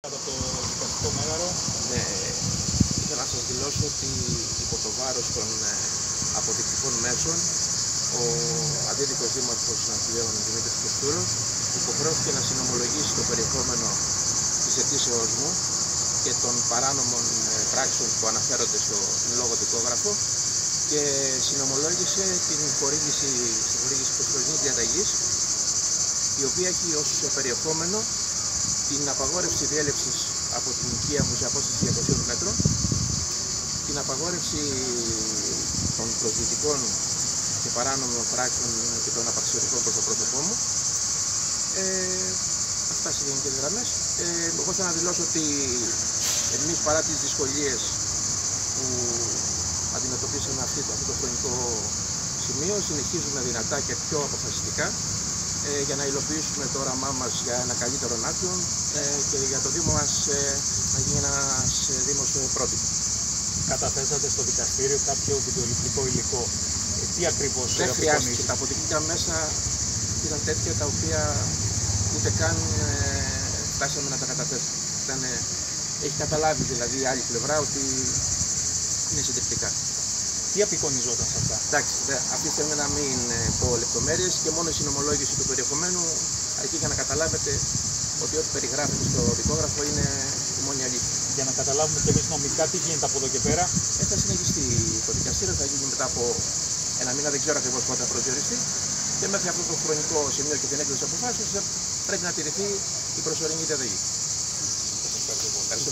Από το δικαστικό μέγαρο. Ναι, ήθελα να σας δηλώσω ότι υπό το βάρος των αποδεικτικών μέσων ο αντίδικος δήμαρχος Αθλαίων Δημήτρης Κοστούρος υποχρεώθηκε να συνομολογήσει το περιεχόμενο της αιτήσεώς μου και των παράνομων πράξεων που αναφέρονται στο λόγο δικόγραφο και συνομολόγησε την χορήγηση προσωρινής διαταγής, η οποία έχει ως περιεχόμενο την απαγόρευση διέλευσης από την οικία μου σε απόσταση 200 μέτρων, την απαγόρευση των προσβλητικών και παράνομων πράξεων και των απαξιωτικών προς το πρόσωπό μου. Αυτά σε γενικές γραμμές. Εγώ θέλω να δηλώσω ότι εμείς, παρά τις δυσκολίες που αντιμετωπίσαμε αυτό το χρονικό σημείο, συνεχίζουμε δυνατά και πιο αποφασιστικά για να υλοποιήσουμε το όραμά μας για ένα καλύτερο Νάτιον και για το Δήμο μας να γίνει ένας Δήμος πρότυπο. Καταθέσατε στο δικαστήριο κάποιο βιντεοληπτικό υλικό. Τι ακριβώς δεν χρειάστηκε. Τα αποδεικτικά μέσα ήταν τέτοια τα οποία ούτε καν φτάσαμε να τα καταθέσουμε. Έχει καταλάβει δηλαδή η άλλη πλευρά ότι είναι συντριπτικά. Τι απεικονιζόταν σε αυτά? Εντάξει, αφήστε με να μην πω λεπτομέρειες και μόνο η συνομολόγηση του περιεχομένου αρκεί για να καταλάβετε ότι ό,τι περιγράφεται στο δικόγραφο είναι η μόνη αλήθεια. Για να καταλάβουμε και εμείς νομικά τι γίνεται από εδώ και πέρα. Θα συνεχιστεί το δικαστήριο, θα γίνει μετά από ένα μήνα, δεν ξέρω ακριβώς πότε θα προσδιοριστεί, και μέχρι αυτό το χρονικό σημείο και την έκδοση αποφάσεως πρέπει να τηρηθεί η προσωρινή διαταγή. Ευχαριστώ.